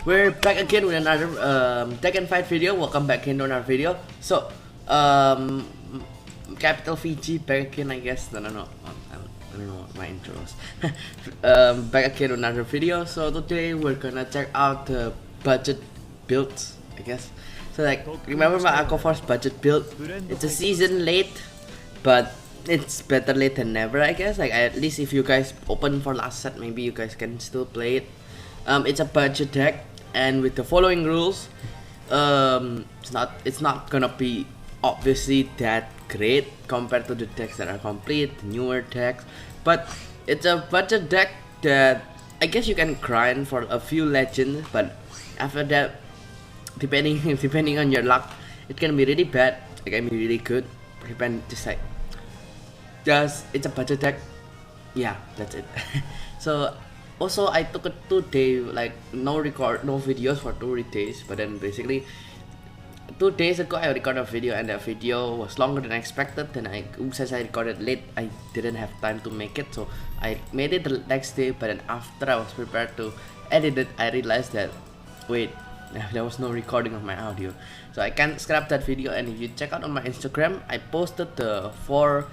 We're back again with another Tekken Fight video. Welcome back into another video. So, capital Fiji back again, I guess. No. I don't know what my intro was. Back again with another video. So today we're gonna check out the budget builds, I guess. So like, remember my Aqua Force budget build? It's a season late, but it's better late than never, I guess. Like at least if you guys open for last set, maybe you guys can still play it. It's a budget deck, and with the following rules, it's not gonna be obviously that great compared to the decks that are complete, newer decks, but it's a budget deck that I guess you can grind for a few legends, but after that, depending on your luck, it can be really bad, it can be really good. It's a budget deck. Yeah, that's it. So also I took a 2-day, like no videos for 2 days, but then basically 2 days ago I recorded a video, and that video was longer than I expected. Then since I recorded late, I didn't have time to make it, so I made it the next day. But then after I was prepared to edit it, I realized that wait, there was no recording of my audio, so I can't scrap that video. And if you check out on my Instagram, I posted the 4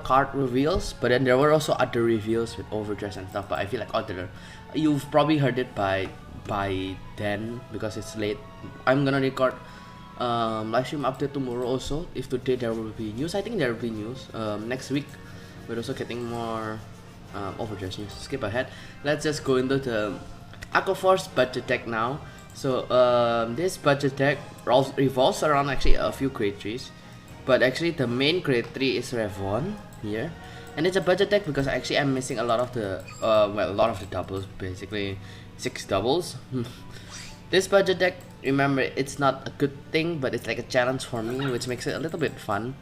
card reveals, but then there were also other reveals with overdress and stuff, but I feel like you've probably heard it by then because it's late. I'm gonna record live stream update tomorrow also. If today there will be news, I think there will be news. Next week we're also getting more overdress news. Skip ahead, let's just go into the Aqua Force budget deck now. So this budget deck revolves around actually a few grade 3s, but actually the main grade 3 is Revon here, and it's a budget deck because actually I'm missing a lot of the doubles, basically 6 doubles. This budget deck, remember, it's not a good thing, but it's like a challenge for me, which makes it a little bit fun.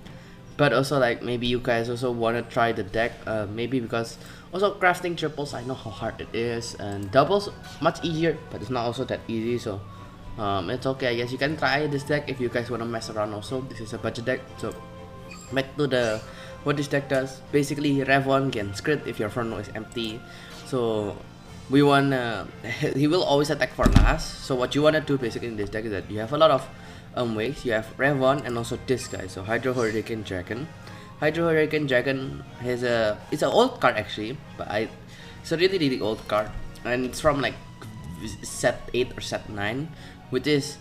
But also like maybe you guys also want to try the deck, maybe because also crafting triples, I know how hard it is, and doubles much easier, but it's not also that easy. So it's okay, I guess you can try this deck if you guys want to mess around also. This is a budget deck. So back to what this deck does. Basically Revon can crit if your front row is empty, so we want he will always attack for last. So what you want to do basically in this deck is that you have a lot of ways. You have Revon and also this guy, so Hydro Hurricane Dragon. Hydro Hurricane Dragon has it's an old card actually, but it's a really old card, and it's from like set 8 or set 9, which is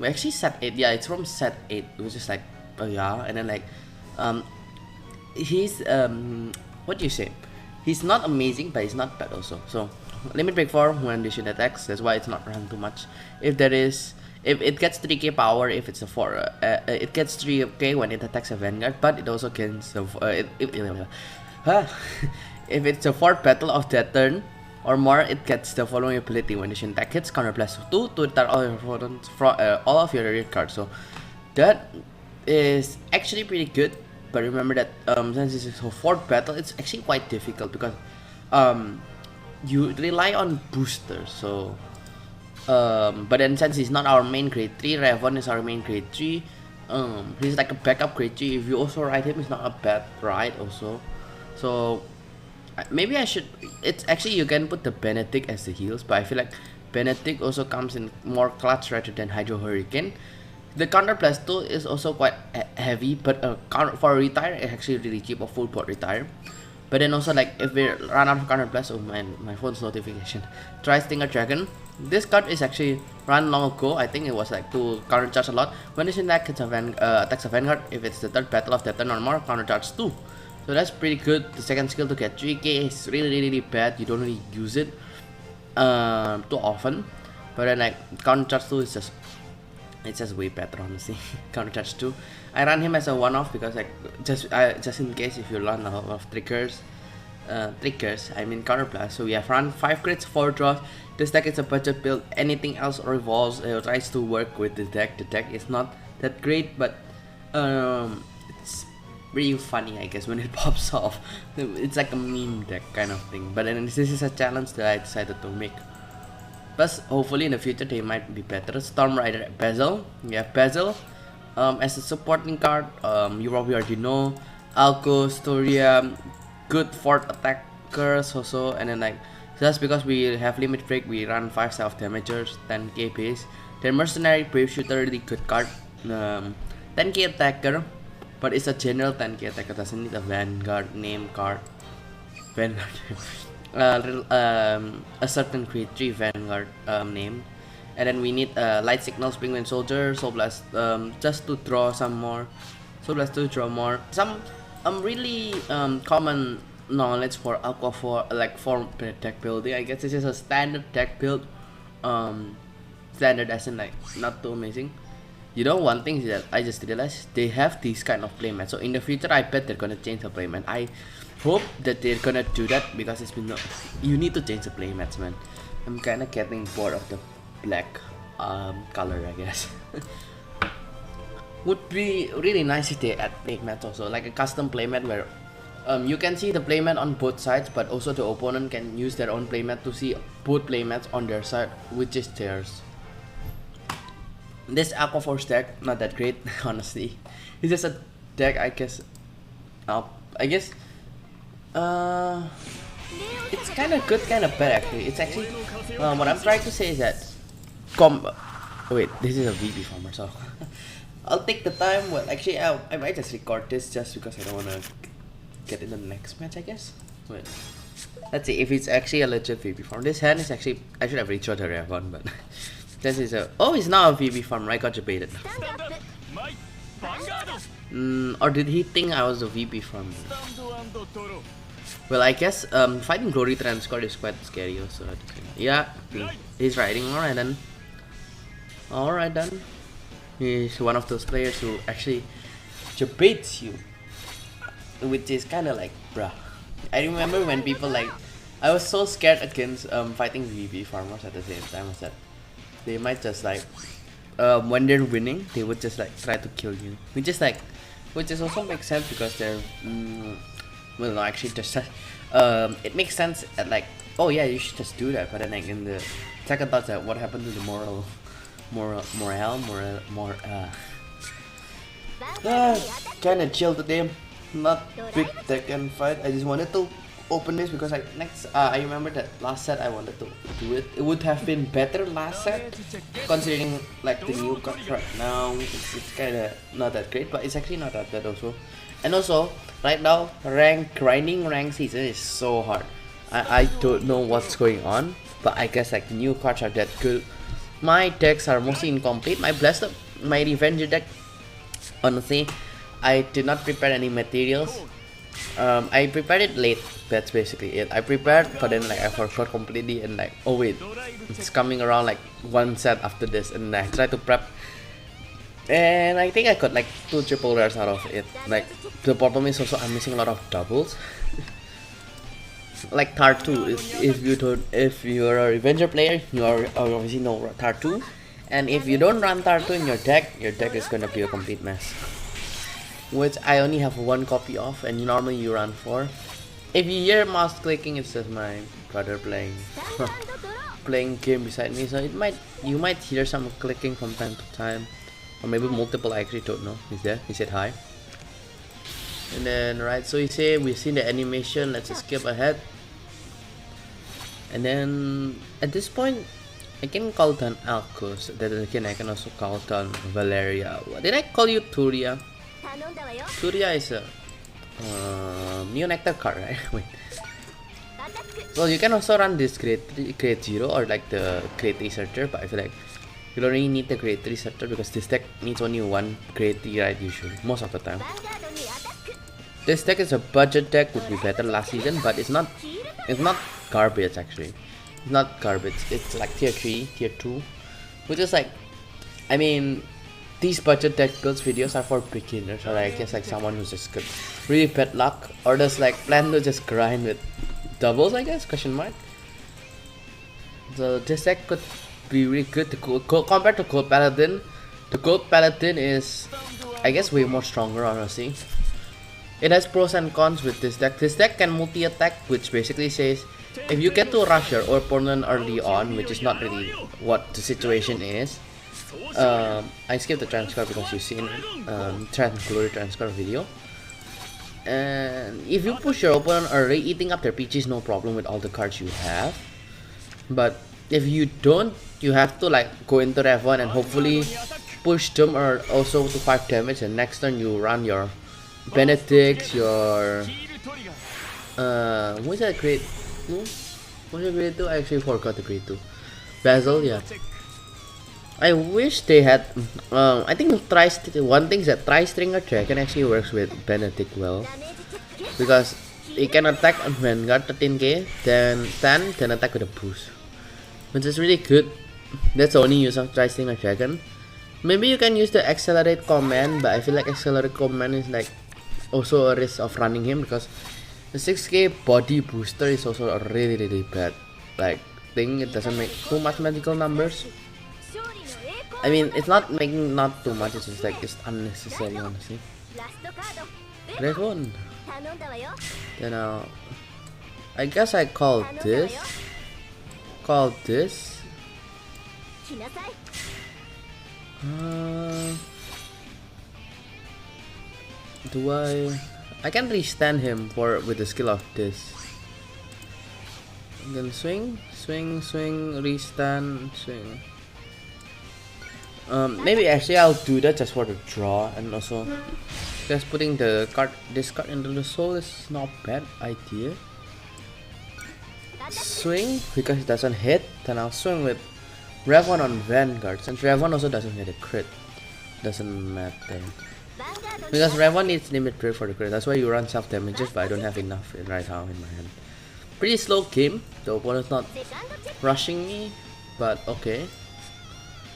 actually set 8. Yeah, it's from set 8, which is like yeah. And then like he's what do you say, he's not amazing, but he's not bad also. So limit break 4 when they should attacks, that's why it's not run too much. If it gets 3k power, if it's a 4 it gets 3k when it attacks a Vanguard, but it also gains if it's a 4th battle of that turn or more, it gets the following ability: when the attack hits, counter plus 2 to retire all of your rear cards. So that is actually pretty good. But remember that since this is a 4th battle, it's actually quite difficult because you rely on boosters. So but then since he's not our main grade 3, Revon is our main grade 3. He's like a backup grade 3. If you also ride him, it's not a bad ride also. So maybe I should, it's actually, you can put the Benedict as the heals, but I feel like Benedict also comes in more clutch rather than Hydro Hurricane. The counter plus 2 is also quite heavy, but for a retire, it's actually really cheap, a full board retire. But then also like if we run out of counter plus, oh man, my phone's notification. Try Stinger Dragon. This card is actually run long ago. I think it was like to counter charge a lot. When it's in that, it's attacks a Vanguard. If it's the 3rd battle of that turn or more, counter charge 2. So that's pretty good. The second skill to get 3k is really bad. You don't really use it too often. But then like counter charge 2 is just way better, honestly. Counter charge 2. I run him as a one-off because like just in case if you run a lot of triggers, I mean counter blast. So we have run 5 crits, 4 draws. This deck is a budget build. Anything else revolves, tries to work with the deck. The deck is not that great, but it's really funny, I guess, when it pops off. It's like a meme deck kind of thing. But then this is a challenge that I decided to make. Plus, hopefully in the future they might be better. Storm Rider Basil. We have Basil as a supporting card. You probably already know. Alco, Storia, good 4th attackers also, and then like Just because we have limit break, we run 5 self damagers, 10k base. Then mercenary, brave shooter, really good card. 10k attacker, but it's a general 10k attacker, doesn't need a Vanguard name card. Vanguard. A certain create 3 Vanguard name. And then we need light signal, Springwind soldier, soul blast, just to draw some more. Soul blast to draw more. Some really common knowledge for Aqua Force, like for deck building. I guess this is a standard deck build. Standard as in like not too amazing. You know, one thing is that I just realized they have these kind of playmats. So in the future, I bet they're gonna change the playmat. I hope that they're gonna do that because it's been you need to change the playmats, man. I'm kind of getting bored of the black color, I guess. Would be really nice if they add playmats also, like a custom playmat where you can see the playmat on both sides, but also the opponent can use their own playmat to see both playmats on their side, which is theirs. This Aqua Force deck, not that great, honestly. It's just a deck, I guess. It's kind of good, kind of bad actually. It's actually what I'm trying to say is that wait, this is a VP farmer, so I'll take the time. Well, actually, I might just record this just because I don't want to get in the next match, I guess. Wait, let's see if it's actually a legit VP farm. This hand is actually, I should have recharged the rare one, but this is a, oh, it's not a VP farm, right? Got debated. Or did he think I was a VP farm? Well, I guess fighting Glory Transcord is quite scary also. Yeah, he's riding. Alright then. He's one of those players who actually debates you, which is kind of like, bruh. I remember when people like, I was so scared against fighting VP farmers at the same time. Was that they might just like, when they're winning, they would just like try to kill you, which is also makes sense because they're well, no, actually just it makes sense at like, oh yeah, you should just do that, but then like in the second thought, that what happened to the morale, kind of chill today, not big deck and fight. I just wanted to open this because like I remember that last set I wanted to do it. It would have been better last set, considering like the new card right now. It's kind of not that great, but it's actually not that bad also. And also right now, grinding rank season is so hard. I don't know what's going on, but I guess like the new cards are that good. My decks are mostly incomplete. My Revenge deck, honestly, I did not prepare any materials. I prepared it late. That's basically it. I prepared, but then like I forgot completely, and like, oh wait, it's coming around like one set after this, and I tried to prep, and I think I got like 2 triple rares out of it. Like the problem is also I'm missing a lot of doubles. Like Tar 2, if you're a Revenger player, you obviously know Tar 2, and if you don't run Tar 2 in your deck is gonna be a complete mess. Which I only have 1 copy of, and normally you run 4. If you hear mouse clicking, it's just my brother playing game beside me, so you might hear some clicking from time to time, or maybe multiple. I actually don't know. He's there. He said hi. And then right, so you say we've seen the animation. Let's just skip ahead. And then at this point, I can call down Alcos. Then again, I can also call down Valeria. Did I call you Turia? Turia is a Neo Nectar card, right? Wait. Well, you can also run this grade 0 or like the grade 3 searcher, but I feel like you don't really need the grade 3 searcher because this deck needs only 1 grade 3 ride usually, most of the time. This deck is a budget deck, would be better last season, but it's not garbage actually. It's not garbage. It's like tier 3, tier 2, which is like, I mean, these budget deck builds videos are for beginners, or I guess like someone who's just good, really bad luck, or just like plan to just grind with doubles, I guess, question mark. So this deck could be really good to compared to Gold Paladin. The Gold Paladin is, I guess, way more stronger, honestly. It has pros and cons with this deck. This deck can multi-attack, which basically says if you get to rush your opponent early on, which is not really what the situation is. I skipped the transfer because you've seen Glory transfer video. And if you push your opponent early, eating up their PG is no problem with all the cards you have. But if you don't, you have to like go into Rev 1 and hopefully push them or also to 5 damage, and next turn you run your Benedicts, your what's that grade? What's the grade 2? I actually forgot the grade 2. Basil, yeah. I wish they had I think one thing is that Tri-Stringer Dragon actually works with Benedict well, because it can attack on Vanguard 13k, then 10, then attack with a boost, which is really good. That's the only use of Tri-Stringer Dragon. Maybe you can use the Accelerate command, but I feel like Accelerate command is like also a risk of running him, because the 6k body booster is also a really bad like thing. It doesn't make too much magical numbers. I mean, it's not making not too much, it's just like it's unnecessary, honestly. Dragon. Then I guess I call this. Do I can restand him with the skill of this. And then swing, restand, swing. Maybe actually I'll do that just for the draw, and also just putting this card into the soul is not bad idea. Swing because it doesn't hit, then I'll swing with Rev 1 on Vanguard. Since Rev 1 also doesn't hit a crit, doesn't matter. Because Rev 1 needs limit break for the crit, that's why you run self damages, but I don't have enough right now in my hand. Pretty slow game, the opponent's not rushing me, but okay.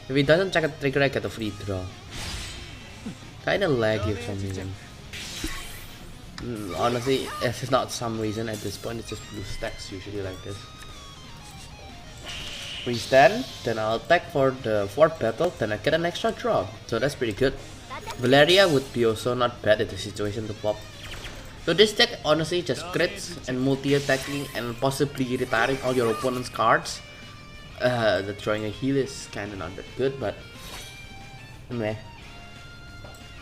If he doesn't check a trigger, I get a free draw. Kinda laggy for some reason. Honestly, it's not some reason at this point, it's just blue stacks usually like this. Restand, then I'll attack for the 4th battle, then I get an extra draw. So that's pretty good. Valeria would be also not bad at the situation to pop. So this deck honestly just crits and multi-attacking and possibly retiring all your opponent's cards. The throwing a heal is kinda not that good, but meh.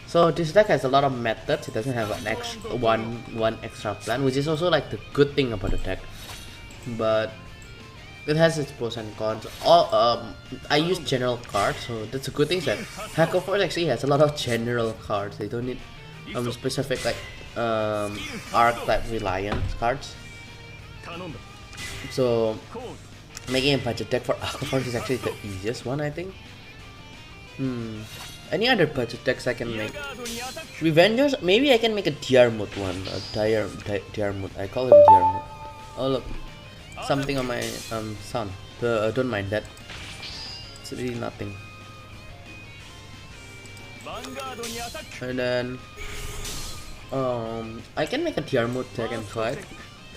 So this deck has a lot of methods. It doesn't have an extra one extra plan, which is also like the good thing about the deck. But it has its pros and cons. I use general cards, so that's a good thing. That Aqua Force actually has a lot of general cards. They don't need specific like archetype reliant cards. So making a budget deck for Aqua Force is actually the easiest one, I think. Any other budget decks I can make? Revengers, maybe I can make a Diarmut one. A Diarmut. I call him Diarmut. Oh look, something on my son. Don't mind that. It's really nothing. And then I can make a Diarmut deck and fight.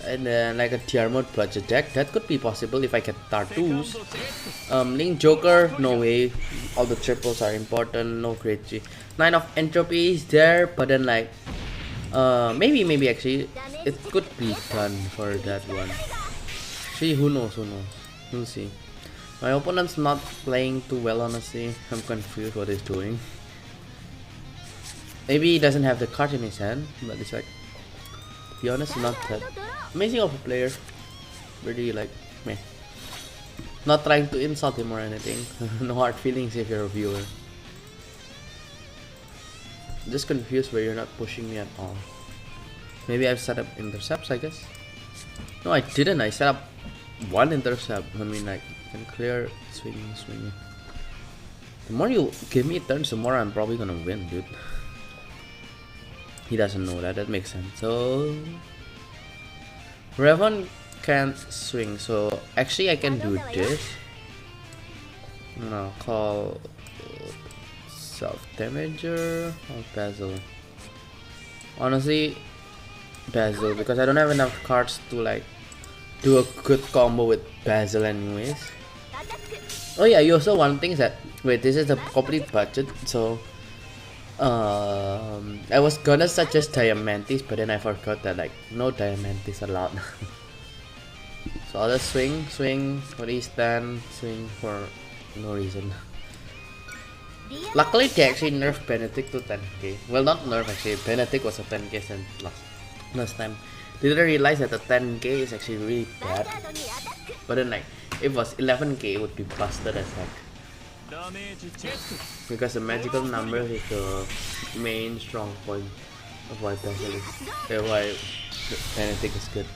And then like a Diarmut budget deck, that could be possible if I get Tartus. Link Joker, no way. All the triples are important, no great G. 9 of Entropy is there, but then like maybe actually it could be done for that one. See, who knows, we'll see. My opponent's not playing too well, honestly. I'm confused what he's doing. Maybe he doesn't have the card in his hand, but it's like, to be honest, not that amazing of a player. Really like meh. Not trying to insult him or anything. No hard feelings if you're a viewer. Just confused where you're not pushing me at all. Maybe I've set up intercepts, I guess. No, I didn't. I set up one intercept. I mean, like, can clear, swing. The more you give me turns, the more I'm probably gonna win, dude. He doesn't know that. That makes sense. So Revan can't swing, so actually I can do this. I'll call self-damager or Basil. Honestly, Basil, because I don't have enough cards to like do a good combo with Basil anyways. Oh yeah, you also one thing is that, wait, this is a complete budget, so I was gonna suggest Diamantis, but then I forgot that like no Diamantis allowed. So I'll just swing, restand, swing for no reason. Luckily they actually nerfed Benedict to 10k. Well, not nerf actually, Benedict was a 10k since last time. Didn't realize that the 10k is actually really bad. But then like, If it was 11k, it would be busted as heck. Because the magical number is the main strong point of why why Benedict is good.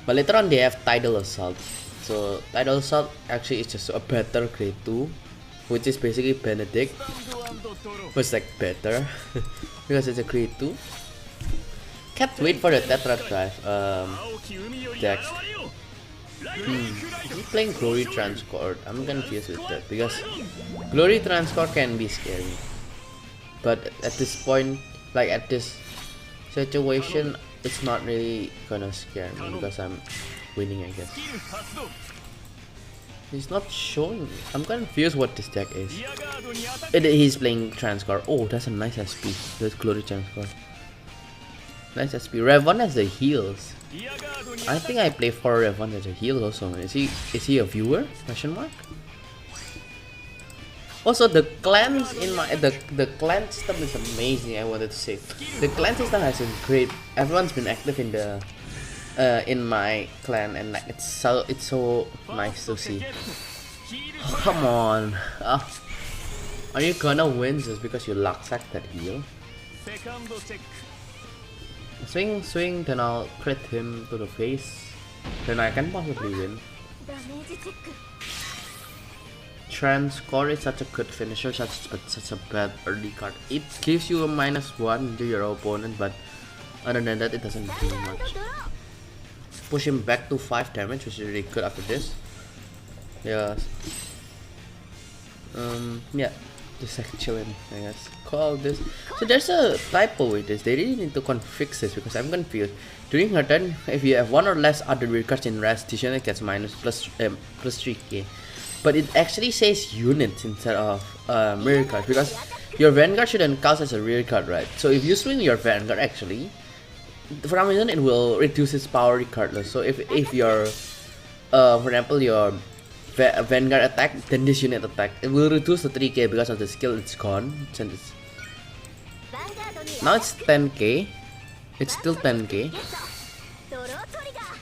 But later on they have Tidal Assault. So Tidal Assault actually is just a better grade 2, which is basically Benedict, but it's like better because it's a grade 2. Can't wait for the Tetra Drive decks. He's playing Glory Transcord. I'm confused with that because Glory Transcord can be scary, but at this point, like at this situation, it's not really gonna scare me because I'm winning, I guess. He's not showing me. I'm confused what this deck is. He's playing Transcord. Oh, that's a nice SP. That's Glory Transcord. Nice SP. Revon has the heals. I think I play for Revon as a heal also. Is he a viewer? Question mark. Also, the clans in my the clan system is amazing. I wanted to say the clan system has been great. Everyone's been active in the in my clan, and like it's so nice to see. Oh, come on, are you gonna win just because you luck sack that heal? Swing, then I'll crit him to the face. Then I can possibly win. Transcore is such a good finisher, such a bad early card. It gives you a -1 to your opponent, but other than that, it doesn't do much. Push him back to 5 damage, which is really good after this. Yes. Yeah. Just like chilling, I guess. Call this. So there's a typo with this. They really need to fix this because I'm confused. During her turn, if you have 1 or less other rear cards in restitution, it gets plus 3k. But it actually says units instead of rear card because your Vanguard shouldn't count as a rear card, right? So if you swing your Vanguard, actually, for some reason it will reduce its power regardless. So if your for example your Vanguard attack, then this unit attack, it will reduce the 3k because of the skill. It's gone. Now it's 10k. It's still 10k.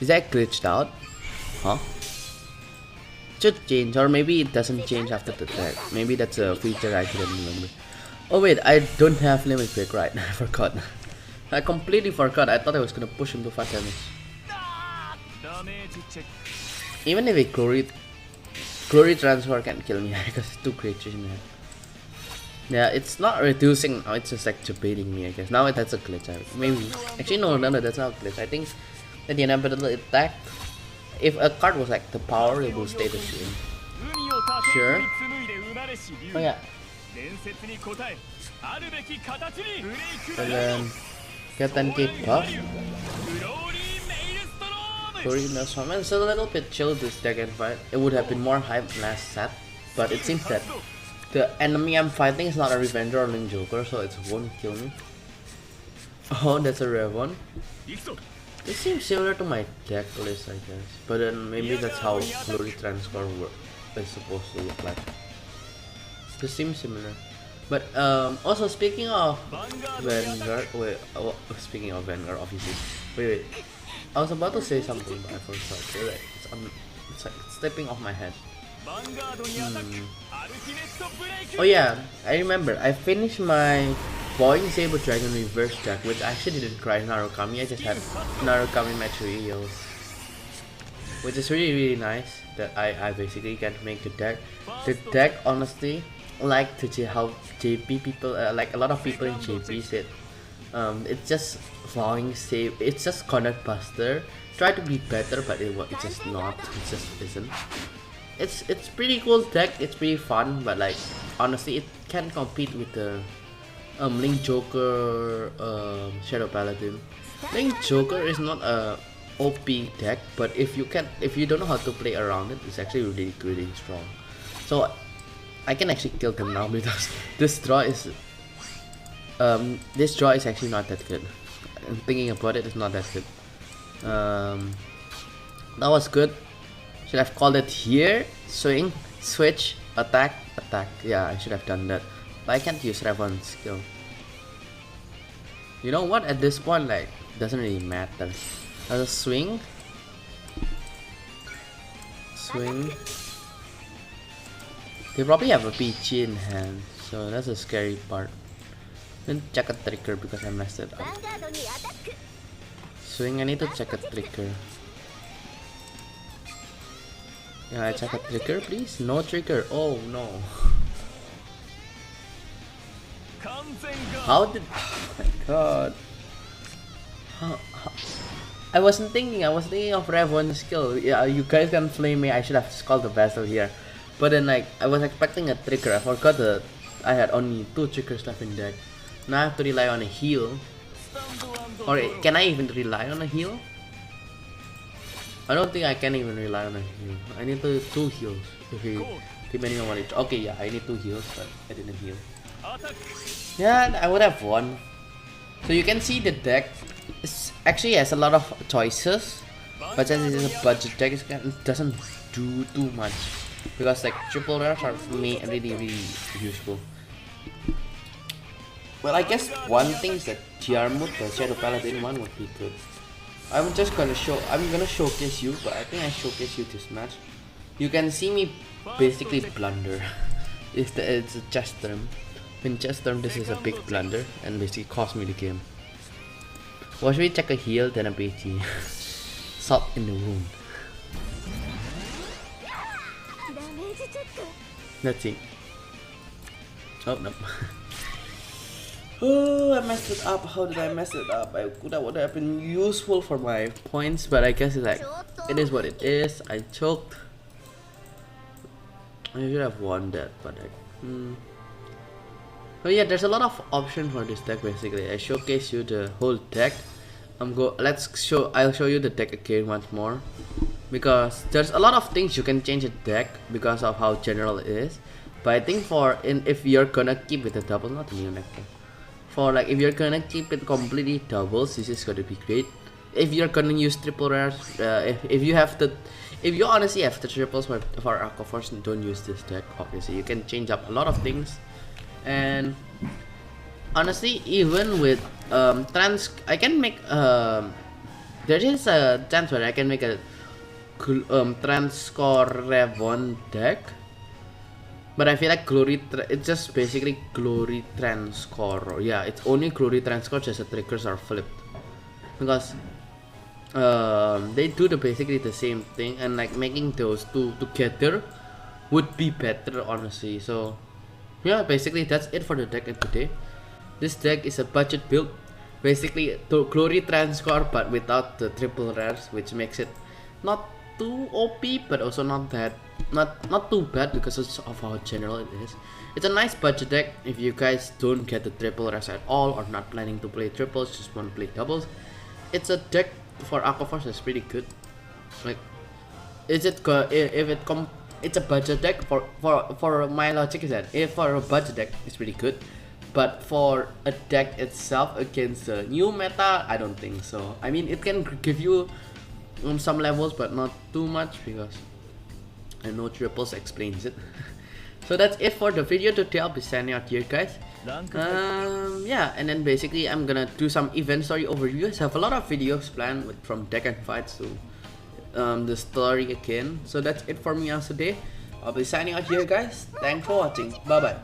Is that glitched out? Huh? It should change, or maybe it doesn't change after the attack. Maybe that's a feature I didn't remember. Oh wait, I don't have limit break, right? I forgot. I completely forgot. I thought I was gonna push him to 5 damage. Even if a Glory Transfer can kill me because it's 2 creatures in there. Yeah, it's not reducing. Oh, it's just like debating me, I guess. Now that's a glitch. Maybe. Actually, no, that's not a glitch. I think at the inevitable attack, if a card was like the power, it will stay the same. Sure. Oh yeah. And then get 10k buff. It's a little bit chill this deck and fight. It would have been more hype last set, but it seems that the enemy I'm fighting is not a Revenger or Link Joker, so it won't kill me. Oh, that's a rare one. It seems similar to my deck list, I guess, but then maybe that's how Glory Transfer is supposed to look like. This seems similar. But also speaking of Vanguard, speaking of Vanguard, obviously. Wait. I was about to say something, but I forgot. Right. It's like slipping off my head. Oh yeah, I remember. I finished my Boeing Saber Dragon Reverse deck, which I actually didn't cry Narukami. I just had Narukami materials, which is really nice. That I basically can make the deck. The deck, honestly, like how JP people, like a lot of people in JP said. It's just falling safe. It's just Connect Buster. Try to be better, but it's just not. It just isn't. It's pretty cool deck. It's pretty fun, but like honestly, it can't compete with the Link Joker, Shadow Paladin. Link Joker is not a OP deck, but if you don't know how to play around it, it's actually really strong. So I can actually kill them now because this draw is actually not that good. I'm thinking about it, it's not that good. That was good. Should have called it here. Swing, switch, attack. Yeah, I should have done that. But I can't use Revon's skill. You know what? At this point, like, doesn't really matter. As a swing, swing. They probably have a PG in hand, so that's a scary part. Then check a trigger because I messed it up. Swing, I need to check a trigger. Can I check a trigger, please? No trigger. Oh no. How did? Oh my god. I wasn't thinking. I was thinking of Rev 1 skill. Yeah, you guys can flame me. I should have called the vessel here. But then, like, I was expecting a trigger. I forgot that I had only 2 triggers left in deck. Now I have to rely on a heal. Or can I even rely on a heal? I don't think I can even rely on a heal. I need 2 heals. Depending on what it. Okay, yeah, I need 2 heals, but I didn't heal. Yeah, I would have won. So you can see the deck actually has a lot of choices, but since it's a budget deck, it doesn't do too much because like triple rares are for me really useful. Well, I guess one thing is that Tiarmut, the Shadow Paladin one, would be good. I'm gonna showcase you, but I think I showcase you this match. You can see me basically blunder. It's a chess term. In chess term, this is a big blunder and basically cost me the game. Watch me check a heal, then a BT. Salt in the wound. Let's see. Oh no. Oh, I messed it up. How did I mess it up? That would have been useful for my points, but I guess it's like it is what it is. I choked. I should have won that, but Oh yeah, there's a lot of options for this deck basically. I showcase you the whole deck. I'll show you the deck again once more. Because there's a lot of things you can change a deck because of how general it is. But I think if you're gonna keep it a double, not a new nectar. For like if you're gonna keep it completely doubles, this is gonna be great. If you're gonna use triple rares, if you honestly have the triples for Aqua Force, don't use this deck. Obviously, you can change up a lot of things. And honestly, even with I can make there is a chance where I can make a Transcore Rev 1 deck, but I feel like it's just basically Glory Transcore. Yeah, it's only Glory Transcore, just the triggers are flipped because they do basically the same thing, and like making those two together would be better honestly. So yeah, basically that's it for the deck today. This deck is a budget build, basically to Glory Transcore but without the triple rares, which makes it not too OP but also not too bad because of how general it is. It's a nice budget deck if you guys don't get the triple rares at all or not planning to play triples, just want to play doubles. It's a deck for Aqua Force that's pretty good. Like, it's a budget deck for my logic is that if for a budget deck it's pretty good, but for a deck itself against the new meta, I don't think so. I mean, it can give you some levels but not too much because I know triples explains it. So that's it for the video today. I'll be signing out here, guys. Yeah, and then basically I'm gonna do some event story overviews. I have a lot of videos planned from deck and fights to the story again. So that's it for me as today. I'll be signing out here, guys. Thanks for watching. Bye bye.